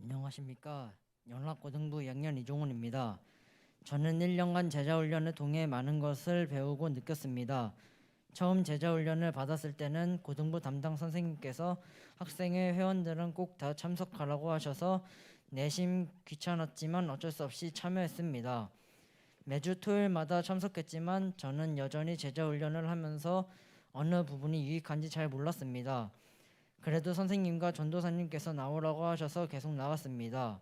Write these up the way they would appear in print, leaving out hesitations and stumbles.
안녕하십니까. 영락고등부 양년 이종훈입니다. 저는 1년간 제자훈련을 통해 많은 것을 배우고 느꼈습니다. 처음 제자훈련을 받았을 때는 고등부 담당 선생님께서 학생회 회원들은 꼭 다 참석하라고 하셔서 내심 귀찮았지만 어쩔 수 없이 참여했습니다. 매주 토요일마다 참석했지만 저는 여전히 제자훈련을 하면서 어느 부분이 유익한지 잘 몰랐습니다. 그래도 선생님과 전도사님께서 나오라고 하셔서 계속 나갔습니다.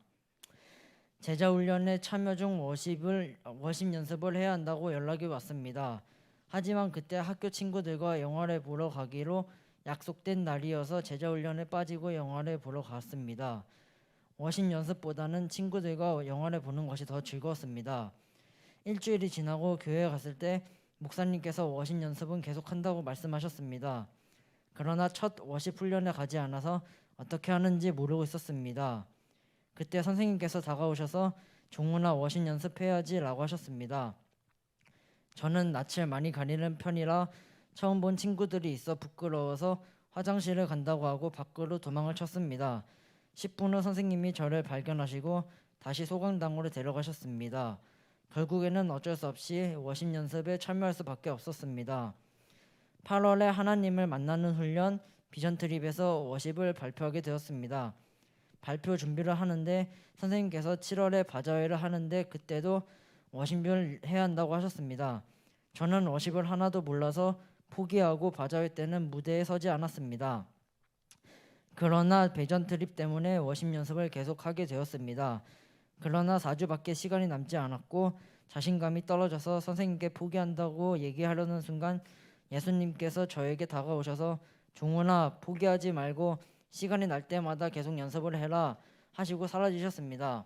제자훈련에 참여 중 워십 연습을 해야 한다고 연락이 왔습니다. 하지만 그때 학교 친구들과 영화를 보러 가기로 약속된 날이어서 제자훈련에 빠지고 영화를 보러 갔습니다. 워십 연습보다는 친구들과 영화를 보는 것이 더 즐거웠습니다. 일주일이 지나고 교회에 갔을 때 목사님께서 워십 연습은 계속한다고 말씀하셨습니다. 그러나 첫 워십 훈련에 가지 않아서 어떻게 하는지 모르고 있었습니다. 그때 선생님께서 다가오셔서 종훈아 워십 연습해야지 라고 하셨습니다. 저는 낯을 많이 가리는 편이라 처음 본 친구들이 있어 부끄러워서 화장실을 간다고 하고 밖으로 도망을 쳤습니다. 10분 후 선생님이 저를 발견하시고 다시 소강당으로 데려가셨습니다. 결국에는 어쩔 수 없이 워십 연습에 참여할 수밖에 없었습니다. 8월에 하나님을 만나는 훈련 비전 트립에서 워십을 발표하게 되었습니다. 발표 준비를 하는데 선생님께서 7월에 바자회를 하는데 그때도 워십을 해야 한다고 하셨습니다. 저는 워십을 하나도 몰라서 포기하고 바자회 때는 무대에 서지 않았습니다. 그러나 비전 트립 때문에 워십 연습을 계속하게 되었습니다. 그러나 4주밖에 시간이 남지 않았고 자신감이 떨어져서 선생님께 포기한다고 얘기하려는 순간 예수님께서 저에게 다가오셔서 종훈아 포기하지 말고 시간이 날 때마다 계속 연습을 해라 하시고 사라지셨습니다.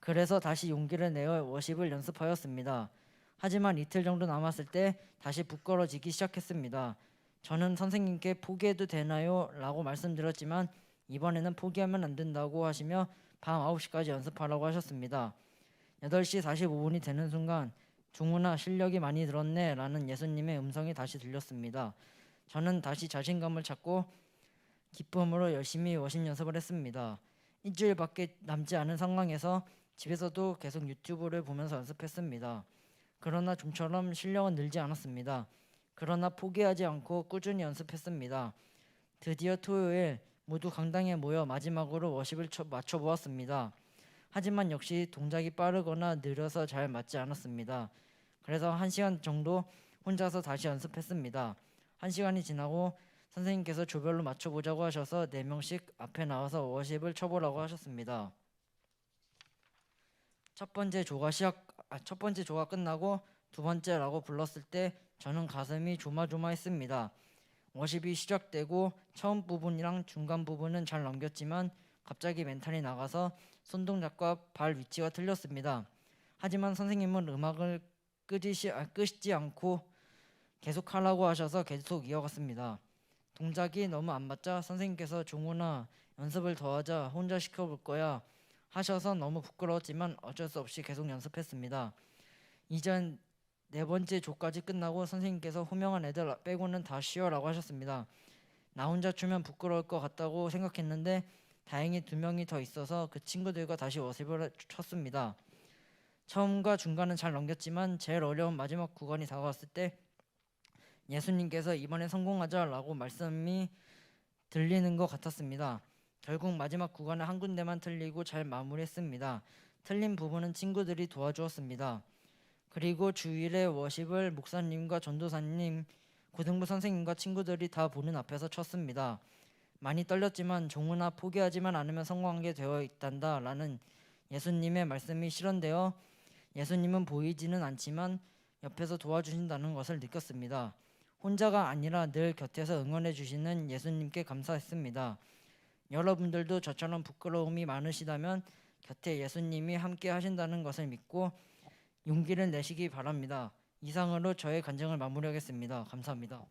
그래서 다시 용기를 내어 워십을 연습하였습니다. 하지만 이틀 정도 남았을 때 다시 부끄러지기 시작했습니다. 저는 선생님께 포기해도 되나요? 라고 말씀드렸지만 이번에는 포기하면 안 된다고 하시며 밤 9시까지 연습하라고 하셨습니다. 8시 45분이 되는 순간 종훈아 실력이 많이 늘었네 라는 예수님의 음성이 다시 들렸습니다. 저는 다시 자신감을 찾고 기쁨으로 열심히 워십 연습을 했습니다. 일주일밖에 남지 않은 상황에서 집에서도 계속 유튜브를 보면서 연습했습니다. 그러나 좀처럼 실력은 늘지 않았습니다. 그러나 포기하지 않고 꾸준히 연습했습니다. 드디어 토요일 모두 강당에 모여 마지막으로 워십을 맞춰보았습니다. 하지만 역시 동작이 빠르거나 느려서 잘 맞지 않았습니다. 그래서 1시간 정도 혼자서 다시 연습했습니다. 1시간이 지나고 선생님께서 조별로 맞춰보자고 하셔서 4명씩 앞에 나와서 워십을 쳐보라고 하셨습니다. 첫 번째 조가 끝나고 두 번째라고 불렀을 때 저는 가슴이 조마조마했습니다. 워십이 시작되고 처음 부분이랑 중간 부분은 잘 넘겼지만 갑자기 멘탈이 나가서 손동작과 발 위치가 틀렸습니다. 하지만 선생님은 음악을 끄지 않고 계속 하라고 하셔서 계속 이어갔습니다. 동작이 너무 안 맞자 선생님께서 종훈아 연습을 더 하자 혼자 시켜볼 거야 하셔서 너무 부끄러웠지만 어쩔 수 없이 계속 연습했습니다. 이젠 4번째 조까지 끝나고 선생님께서 호명한 애들 빼고는 다 쉬어라고 하셨습니다. 나 혼자 추면 부끄러울 것 같다고 생각했는데 다행히 2명이 더 있어서 그 친구들과 다시 워십을 쳤습니다. 처음과 중간은 잘 넘겼지만 제일 어려운 마지막 구간이 다가왔을 때 예수님께서 이번에 성공하자라고 말씀이 들리는 것 같았습니다. 결국 마지막 구간은 한 군데만 틀리고 잘 마무리했습니다. 틀린 부분은 친구들이 도와주었습니다. 그리고 주일에 워십을 목사님과 전도사님, 고등부 선생님과 친구들이 다 보는 앞에서 쳤습니다. 많이 떨렸지만 종훈아 포기하지만 않으면 성공하게 되어 있단다 라는 예수님의 말씀이 실현되어 예수님은 보이지는 않지만 옆에서 도와주신다는 것을 느꼈습니다. 혼자가 아니라 늘 곁에서 응원해 주시는 예수님께 감사했습니다. 여러분들도 저처럼 부끄러움이 많으시다면 곁에 예수님이 함께 하신다는 것을 믿고 용기를 내시기 바랍니다. 이상으로 저의 간증을 마무리하겠습니다. 감사합니다.